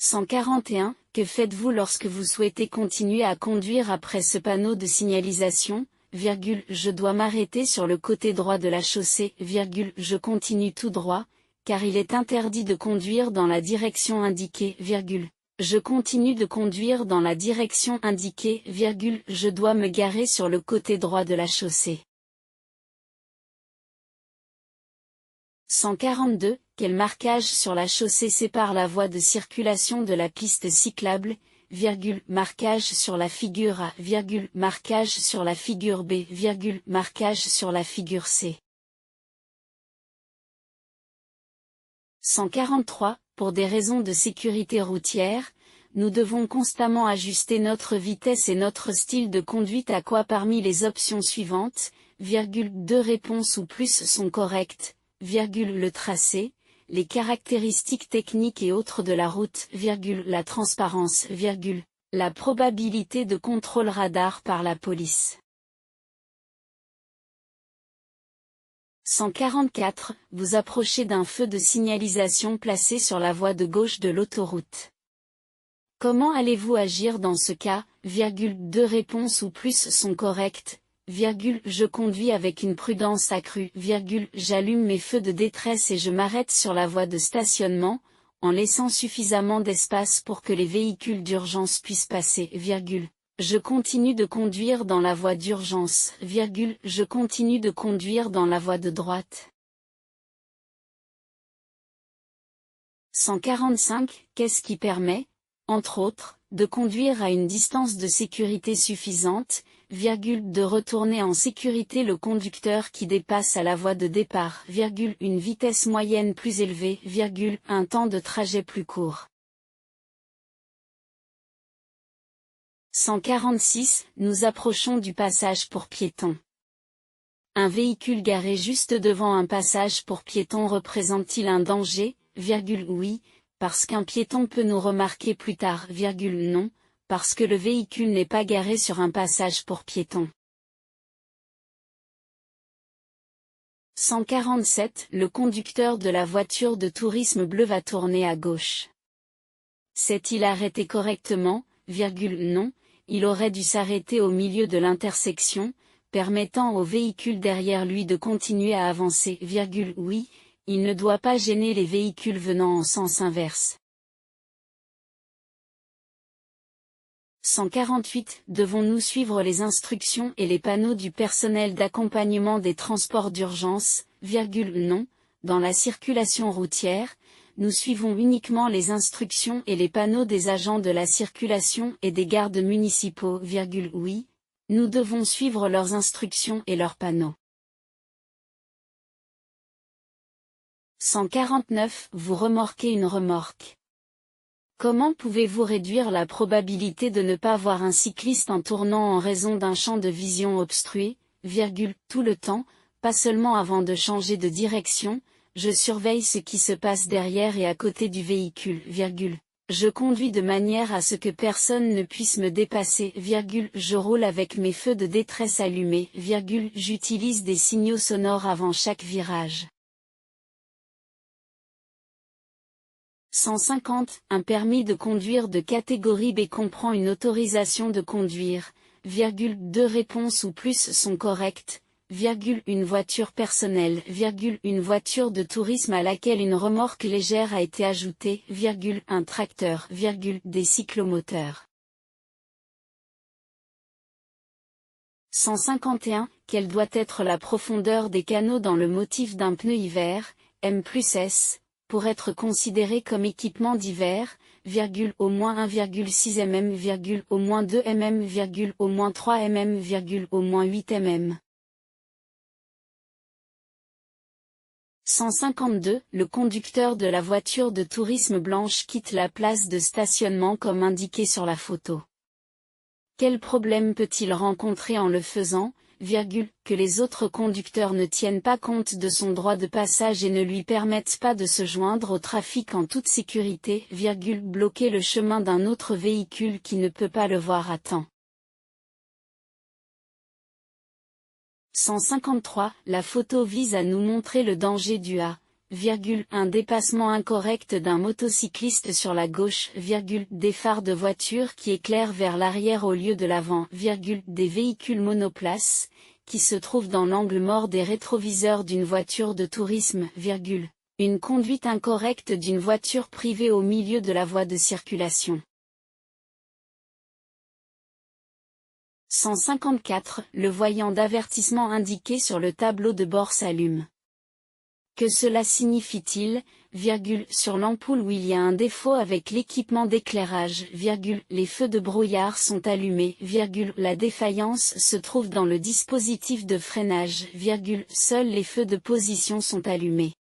141. Que faites-vous lorsque vous souhaitez continuer à conduire après ce panneau de signalisation, je dois m'arrêter sur le côté droit de la chaussée, je continue tout droit, car il est interdit de conduire dans la direction indiquée, je continue de conduire dans la direction indiquée, je dois me garer sur le côté droit de la chaussée. 142. Quel marquage sur la chaussée sépare la voie de circulation de la piste cyclable, marquage sur la figure A, marquage sur la figure B, marquage sur la figure C. 143. Pour des raisons de sécurité routière, nous devons constamment ajuster notre vitesse et notre style de conduite à quoi parmi les options suivantes, 2 réponses ou plus sont correctes, le tracé, les caractéristiques techniques et autres de la route, la transparence, la probabilité de contrôle radar par la police. 144. Vous approchez d'un feu de signalisation placé sur la voie de gauche de l'autoroute. Comment allez-vous agir dans ce cas, 2 réponses ou plus sont correctes, je conduis avec une prudence accrue, j'allume mes feux de détresse et je m'arrête sur la voie de stationnement, en laissant suffisamment d'espace pour que les véhicules d'urgence puissent passer, je continue de conduire dans la voie d'urgence, je continue de conduire dans la voie de droite. 145. Qu'est-ce qui permet, entre autres, de conduire à une distance de sécurité suffisante, de retourner en sécurité le conducteur qui dépasse à la voie de départ, une vitesse moyenne plus élevée, un temps de trajet plus court. 146. Nous approchons du passage pour piétons. Un véhicule garé juste devant un passage pour piétons représente-t-il un danger, oui, parce qu'un piéton peut nous remarquer plus tard, non, parce que le véhicule n'est pas garé sur un passage pour piétons. 147. Le conducteur de la voiture de tourisme bleu va tourner à gauche. S'est-il arrêté correctement, non, il aurait dû s'arrêter au milieu de l'intersection, permettant au véhicule derrière lui de continuer à avancer, oui, il ne doit pas gêner les véhicules venant en sens inverse. 148. Devons-nous suivre les instructions et les panneaux du personnel d'accompagnement des transports d'urgence, non, dans la circulation routière, nous suivons uniquement les instructions et les panneaux des agents de la circulation et des gardes municipaux, oui, nous devons suivre leurs instructions et leurs panneaux. 149. Vous remorquez une remorque. Comment pouvez-vous réduire la probabilité de ne pas voir un cycliste en tournant en raison d'un champ de vision obstrué, tout le temps, pas seulement avant de changer de direction, je surveille ce qui se passe derrière et à côté du véhicule, je conduis de manière à ce que personne ne puisse me dépasser, je roule avec mes feux de détresse allumés, j'utilise des signaux sonores avant chaque virage. 150. Un permis de conduire de catégorie B comprend une autorisation de conduire, 2 réponses ou plus sont correctes, une voiture personnelle, une voiture de tourisme à laquelle une remorque légère a été ajoutée, un tracteur, des cyclomoteurs. 151. Quelle doit être la profondeur des canaux dans le motif d'un pneu hiver, M+S, pour être considéré comme équipement d'hiver, au moins 1,6 mm, au moins 2 mm, au moins 3 mm, au moins 8 mm. 152. Le conducteur de la voiture de tourisme blanche quitte la place de stationnement comme indiqué sur la photo. Quel problème peut-il rencontrer en le faisant, que les autres conducteurs ne tiennent pas compte de son droit de passage et ne lui permettent pas de se joindre au trafic en toute sécurité, bloquer le chemin d'un autre véhicule qui ne peut pas le voir à temps. 153. La photo vise à nous montrer le danger dû à, un dépassement incorrect d'un motocycliste sur la gauche, des phares de voiture qui éclairent vers l'arrière au lieu de l'avant, des véhicules monoplaces, qui se trouvent dans l'angle mort des rétroviseurs d'une voiture de tourisme, une conduite incorrecte d'une voiture privée au milieu de la voie de circulation. 154. Le voyant d'avertissement indiqué sur le tableau de bord s'allume. Que cela signifie-t-il, sur l'ampoule où il y a un défaut avec l'équipement d'éclairage, les feux de brouillard sont allumés, la défaillance se trouve dans le dispositif de freinage, seuls les feux de position sont allumés.